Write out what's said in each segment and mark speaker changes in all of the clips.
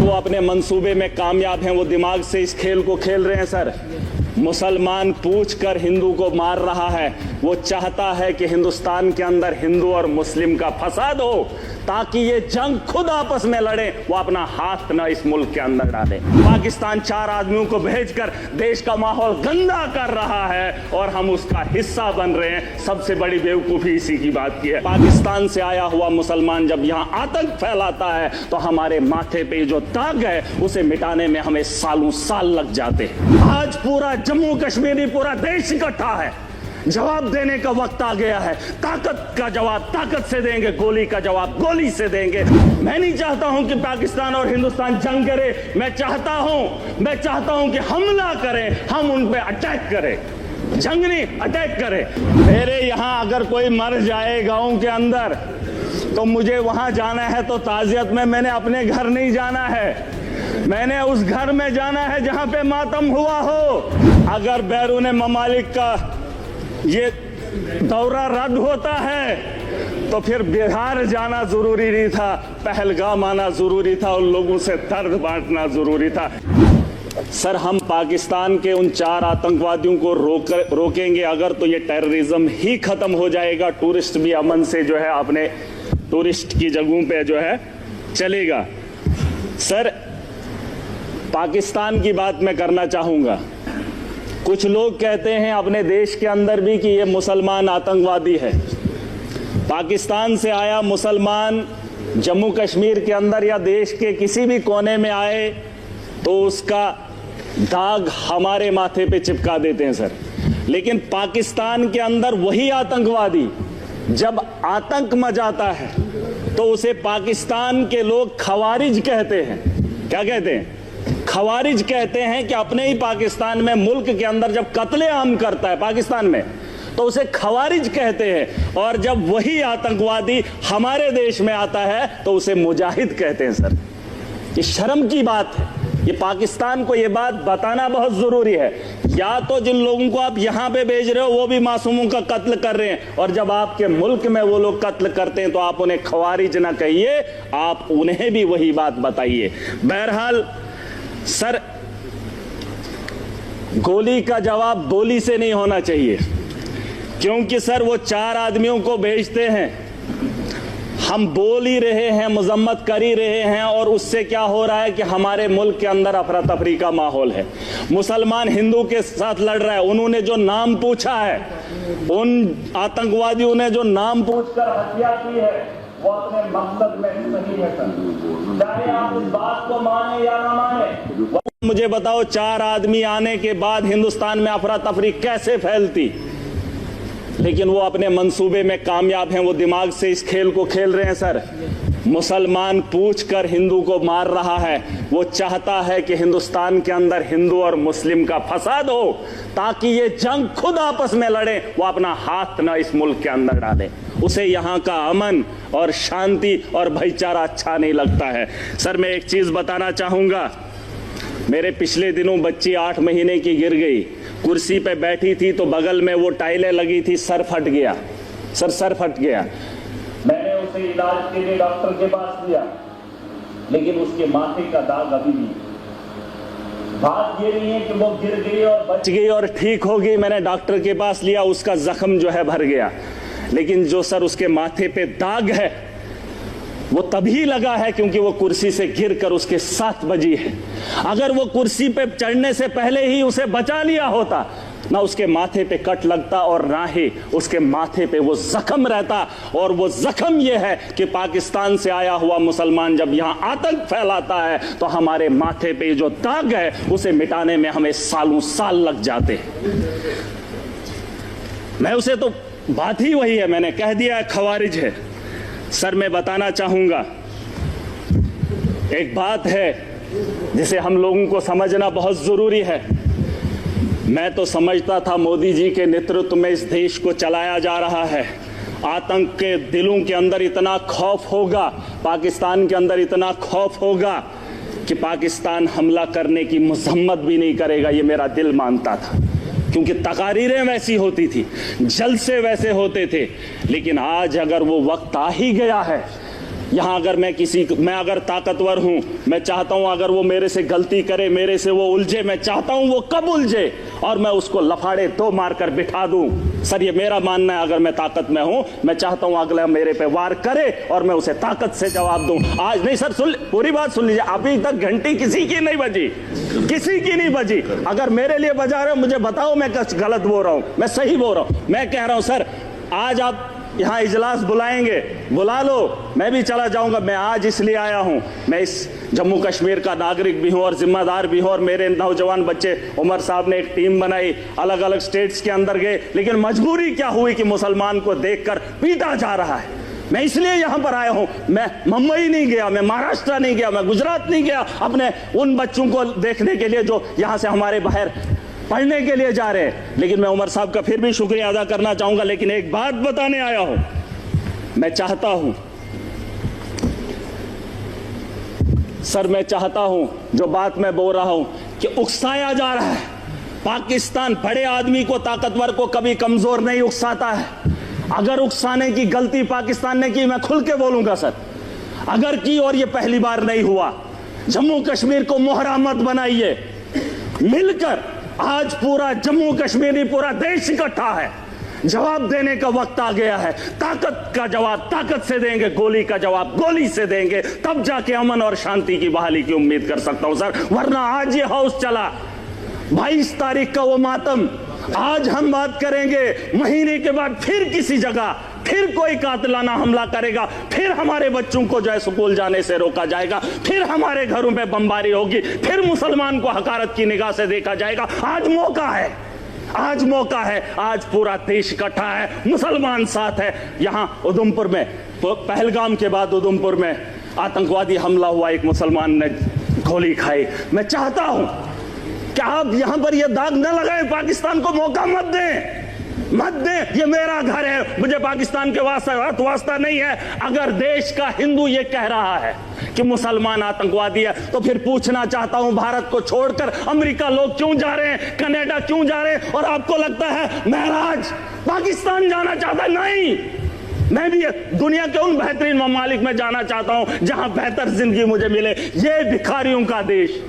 Speaker 1: वो अपने मंसूबे में कामयाब हैं, वो दिमाग से इस खेल को खेल रहे हैं सर। मुसलमान पूछकर हिंदू को मार रहा है। वो चाहता है कि हिंदुस्तान के अंदर हिंदू और मुस्लिम का फसाद हो ताकि ये जंग खुद आपस में लड़े, वो अपना हाथ न इस मुल्क के अंदर डाले। पाकिस्तान 4 आदमियों को भेजकर देश का माहौल गंदा कर रहा है और हम उसका हिस्सा बन रहे हैं। सबसे बड़ी बेवकूफ़ी इसी की बात की है। पाकिस्तान से आया हुआ मुसलमान जब यहाँ आतंक फैलाता है तो हमारे माथे पे जो दाग है उसे मिटाने में हमें सालों साल लग जाते हैं। आज पूरा जम्मू कश्मीर, पूरा देश इकट्ठा है। जवाब देने का वक्त आ गया है। ताकत का जवाब ताकत से देंगे, गोली का जवाब गोली से देंगे। मैं नहीं चाहता हूं कि पाकिस्तान और हिंदुस्तान जंग करे। मैं चाहता हूं कि हमला करें, हम उन पे अटैक करें। जंग नहीं, अटैक करें। मेरे यहां अगर कोई मर जाए गांव के अंदर तो मुझे वहां जाना है तो ताजियत में मैंने अपने घर नहीं जाना है। मैंने उस घर में जाना है जहां पे मातम हुआ हो। अगर बैरून ममालिक का ये दौरा रद्द होता है तो फिर बिहार जाना जरूरी नहीं था, पहलगाम आना जरूरी था और लोगों से दर्द बांटना जरूरी था। सर, हम पाकिस्तान के उन 4 आतंकवादियों को रोकेंगे अगर तो ये टेररिज्म ही खत्म हो जाएगा। टूरिस्ट भी अमन से जो है अपने टूरिस्ट की जगहों पे जो है चलेगा। सर, पाकिस्तान की बात मैं करना चाहूँगा। कुछ लोग कहते हैं अपने देश के अंदर भी कि ये मुसलमान आतंकवादी है। पाकिस्तान से आया मुसलमान जम्मू कश्मीर के अंदर या देश के किसी भी कोने में आए तो उसका दाग हमारे माथे पे चिपका देते हैं सर। लेकिन पाकिस्तान के अंदर वही आतंकवादी जब आतंक मचाता है तो उसे पाकिस्तान के लोग खवारिज कहते हैं। क्या कहते हैं? खवारिज कहते हैं कि अपने ही पाकिस्तान में, मुल्क के अंदर जब कत्लेआम करता है पाकिस्तान में तो उसे खवारिज कहते हैं, और जब वही आतंकवादी हमारे देश में आता है तो उसे मुजाहिद कहते हैं सर। ये शर्म की बात है। ये पाकिस्तान को ये बात बताना बहुत जरूरी है। या तो जिन लोगों को आप यहां पे भेज रहे हो वो भी मासूमों का कत्ल कर रहे हैं, और जब आपके मुल्क में वो लोग कत्ल करते हैं तो आप उन्हें खवारिज ना कहिए, आप उन्हें भी वही बात बताइए। बहरहाल सर, गोली का जवाब गोली से नहीं होना चाहिए, क्योंकि सर वो 4 आदमियों को भेजते हैं, हम बोल ही रहे हैं, मजम्मत कर ही रहे हैं, और उससे क्या हो रहा है कि हमारे मुल्क के अंदर अफरा तफरी का माहौल है। मुसलमान हिंदू के साथ लड़ रहा है। उन्होंने जो नाम पूछा है, उन आतंकवादियों ने जो नाम पूछकर हत्या की है वो अपने मकसद में सही है सर। चाहे आप उस बात को माने या ना माने। मुझे बताओ, 4 आदमी आने के बाद हिंदुस्तान में अफरा तफरी कैसे फैलती? लेकिन वो अपने मंसूबे में कामयाब हैं। वो दिमाग से इस खेल को खेल रहे हैं सर। मुसलमान पूछकर हिंदू को मार रहा है। वो चाहता है कि हिंदुस्तान के अंदर हिंदू और मुस्लिम का फसाद हो ताकि ये जंग खुद आपस में लड़े, वो अपना हाथ न इस मुल्क के अंदर डाले। उसे यहाँ का अमन और शांति और भाईचारा अच्छा नहीं लगता है। सर, मैं एक चीज बताना चाहूंगा। मेरे पिछले दिनों बच्ची 8 महीने की गिर गई, कुर्सी पे बैठी थी तो बगल में वो टाइलें लगी थी, सर फट गया। सर फट गया। मैंने उसे इलाज के लिए डॉक्टर के पास लिया, लेकिन उसके माथे का दाग अभी भी। बात ये नहीं है कि वो गिर गई और बच गई और ठीक हो गई, मैंने डॉक्टर के पास लिया, उसका जख्म जो है भर गया, लेकिन जो सर उसके माथे पे दाग है वो तभी लगा है क्योंकि वो कुर्सी से गिरकर उसके साथ बजी है। अगर वो कुर्सी पे चढ़ने से पहले ही उसे बचा लिया होता, ना उसके माथे पे कट लगता और ना ही उसके माथे पे वो जख्म रहता। और वो जख्म ये है कि पाकिस्तान से आया हुआ मुसलमान जब यहाँ आतंक फैलाता है तो हमारे माथे पे जो दाग है उसे मिटाने में हमें सालों साल लग जाते हैं। मैं उसे तो बात ही वही है, मैंने कह दिया है खवारिज है। सर, मैं बताना चाहूंगा, एक बात है जिसे हम लोगों को समझना बहुत जरूरी है। मैं तो समझता था मोदी जी के नेतृत्व में इस देश को चलाया जा रहा है। आतंक के दिलों के अंदर इतना खौफ होगा, पाकिस्तान के अंदर इतना खौफ होगा कि पाकिस्तान हमला करने की मजम्मत भी नहीं करेगा, ये मेरा दिल मानता था, क्योंकि तकारीरें वैसी होती थी, जलसे वैसे होते थे। लेकिन आज अगर वो वक्त आ ही गया है यहां अगर मैं अगर ताकतवर हूं, मैं चाहता हूं अगर वो मेरे से गलती करे, मेरे से वो उलझे, मैं चाहता हूं वो कब उलझे और मैं उसको लफाड़े दो मारकर बिठा दूं। सर ये मेरा मानना है, अगर मैं ताकत में हूं, मैं चाहता हूं अगला मेरे पे वार करे और मैं उसे ताकत से जवाब दूं। आज नहीं सर, पूरी बात सुन लीजिए। अभी तक घंटी किसी की नहीं बजी, किसी की नहीं बजी। अगर मेरे लिए बजा रहे हो मुझे बताओ मैं गलत बोल रहा हूं, मैं सही बोल रहा हूं। मैं कह रहा हूं सर, आज आप यहां इजलास बुलाएंगे, बुला लो, मैं भी चला जाऊंगा। मैं आज इसलिए आया हूं, मैं इस जम्मू कश्मीर का नागरिक भी हूं और जिम्मेदार भी हूं। और मेरे नौजवान बच्चे, उमर साहब ने एक टीम बनाई, अलग अलग स्टेट्स के अंदर गए, लेकिन मजबूरी क्या हुई कि मुसलमान को देखकर पीटा जा रहा है। मैं इसलिए यहां पर आया हूं। मैं मुंबई नहीं गया, मैं महाराष्ट्र नहीं गया, मैं गुजरात नहीं गया अपने उन बच्चों को देखने के लिए जो यहां से हमारे बाहर पढ़ने के लिए जा रहे हैं। लेकिन मैं उमर साहब का फिर भी शुक्रिया अदा करना चाहूंगा। लेकिन एक बात बताने आया हूं, मैं चाहता हूं सर, मैं चाहता हूं जो बात मैं बोल रहा हूं कि उकसाया जा रहा है। पाकिस्तान बड़े आदमी को, ताकतवर को कभी कमजोर नहीं उकसाता है। अगर उकसाने की गलती पाकिस्तान ने की, मैं खुल के बोलूंगा सर, अगर की, और ये पहली बार नहीं हुआ। जम्मू कश्मीर को मोहरा मत बनाइए, मिलकर आज पूरा जम्मू कश्मीर, पूरा देश इकट्ठा है। जवाब देने का वक्त आ गया है। ताकत का जवाब ताकत से देंगे, गोली का जवाब गोली से देंगे, तब जाके अमन और शांति की बहाली की उम्मीद कर सकता हूं सर। वरना आज ये हाउस चला, 22 तारीख का वो मातम, आज हम बात करेंगे, महीने के बाद फिर किसी जगह फिर कोई कातिलाना हमला करेगा, फिर हमारे बच्चों को जो है स्कूल जाने से रोका जाएगा, फिर हमारे घरों पे बमबारी होगी, फिर मुसलमान को हकारत की निगाह से देखा जाएगा। आज मौका है, आज मौका है, आज पूरा देश इकट्ठा है, मुसलमान साथ है। यहां उधमपुर में, पहलगाम के बाद उधमपुर में आतंकवादी हमला हुआ, एक मुसलमान ने गोली खाई। मैं चाहता हूं कि आप यहां पर यह दाग न लगाएं, पाकिस्तान को मौका मत दें, मत दें। ये मेरा घर है, मुझे पाकिस्तान के वास्ता नहीं है। अगर देश का हिंदू ये कह रहा है कि मुसलमान आतंकवादी है, तो फिर पूछना चाहता हूं, भारत को छोड़कर अमेरिका लोग क्यों जा रहे हैं, कनाडा क्यों जा रहे हैं? और आपको लगता है महराज पाकिस्तान जाना चाहता है? नहीं, मैं भी दुनिया के उन बेहतरीन ममालिक में जाना चाहता हूं जहां बेहतर जिंदगी मुझे मिले। ये भिखारियों का देश,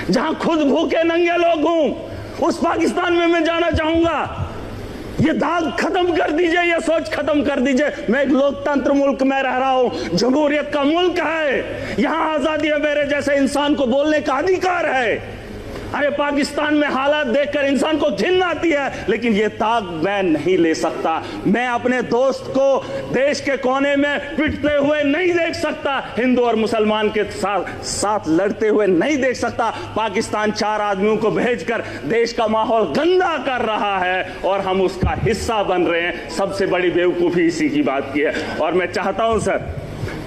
Speaker 1: जहां खुद भूखे नंगे लोग हूं, उस पाकिस्तान में मैं जाना चाहूंगा। ये दाग खत्म कर दीजिए, ये सोच खत्म कर दीजिए। मैं एक लोकतंत्र मुल्क में रह रहा हूं, जमहूरियत का मुल्क है, यहां आजादी है, मेरे जैसे इंसान को बोलने का अधिकार है। अरे पाकिस्तान में हालात देखकर इंसान को घिन आती है, लेकिन ये दाग मैं नहीं ले सकता। मैं अपने दोस्त को देश के कोने में पिटते हुए नहीं देख सकता, हिंदू और मुसलमान के साथ लड़ते हुए नहीं देख सकता। पाकिस्तान 4 आदमियों को भेजकर देश का माहौल गंदा कर रहा है और हम उसका हिस्सा बन रहे हैं। सबसे बड़ी बेवकूफी इसी की बात की है। और मैं चाहता हूं सर,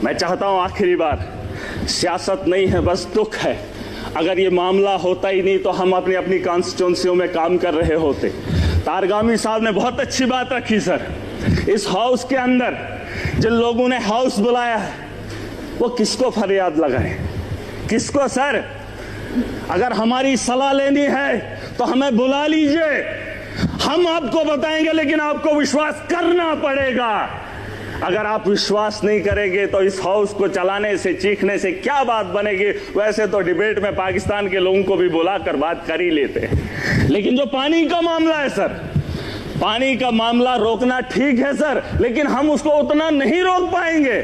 Speaker 1: मैं चाहता हूं आखिरी बार, सियासत नहीं है, बस दुख है। अगर ये मामला होता ही नहीं तो हम अपनी अपनी कॉन्स्टिट्यूंसियों में काम कर रहे होते। तारगामी साहब ने बहुत अच्छी बात रखी सर। इस हाउस के अंदर जिन लोगों ने हाउस बुलाया है, वो किसको फरियाद लगाए, किसको? सर अगर हमारी सलाह लेनी है तो हमें बुला लीजिए, हम आपको बताएंगे, लेकिन आपको विश्वास करना पड़ेगा। अगर आप विश्वास नहीं करेंगे तो इस हाउस को चलाने से, चीखने से क्या बात बनेगी? वैसे तो डिबेट में पाकिस्तान के लोगों को भी बुलाकर बात कर ही लेते हैं। लेकिन जो पानी का मामला है सर, पानी का मामला रोकना ठीक है सर, लेकिन हम उसको उतना नहीं रोक पाएंगे।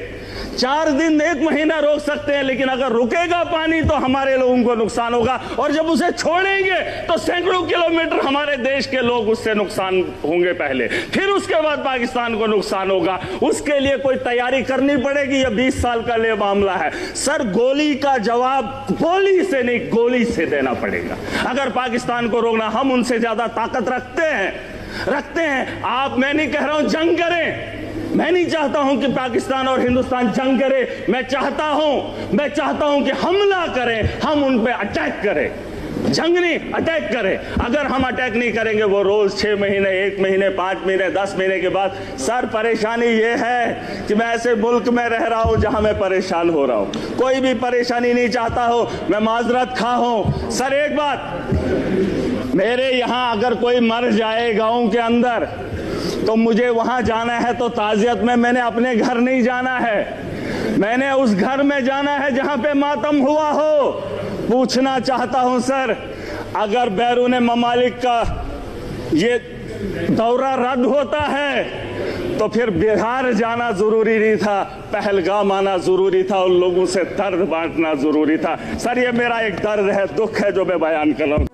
Speaker 1: 4 दिन 1 महीना रोक सकते हैं, लेकिन अगर रुकेगा पानी तो हमारे लोगों को नुकसान होगा, और जब उसे छोड़ेंगे तो सैकड़ों किलोमीटर हमारे देश के लोग उससे नुकसान होंगे पहले, फिर उसके बाद पाकिस्तान को नुकसान होगा। उसके लिए कोई तैयारी करनी पड़ेगी। यह 20 साल का लिए मामला है सर। गोली का जवाब गोली से नहीं, गोली से देना पड़ेगा। अगर पाकिस्तान को रोकना, हम उनसे ज्यादा ताकत रखते हैं। आप, मैं नहीं कह रहा हूं जंग करें, मैं नहीं चाहता हूं कि पाकिस्तान और हिंदुस्तान जंग करे। मैं चाहता हूं कि हमला करें, हम उन पे अटैक करें, जंग नहीं, अटैक करें। अगर हम अटैक नहीं करेंगे, वो रोज 6 महीने, 1 महीने, 5 महीने, 10 महीने के बाद, सर परेशानी ये है कि मैं ऐसे मुल्क में रह रहा हूं जहां मैं परेशान हो रहा हूं। कोई भी परेशानी नहीं चाहता हो, मैं माजरत खा हूं। सर एक बात, मेरे यहां अगर कोई मर जाए गांव के अंदर तो मुझे वहां जाना है तो ताजियत में, मैंने अपने घर नहीं जाना है। मैंने उस घर में जाना है जहां पे मातम हुआ हो। पूछना चाहता हूं सर, अगर बैरून ममालिक का ये दौरा रद्द होता है तो फिर बिहार जाना जरूरी नहीं था, पहलगाम आना जरूरी था, उन लोगों से दर्द बांटना जरूरी था। सर ये मेरा एक दर्द है, दुख है जो मैं बयान कर रहा हूं।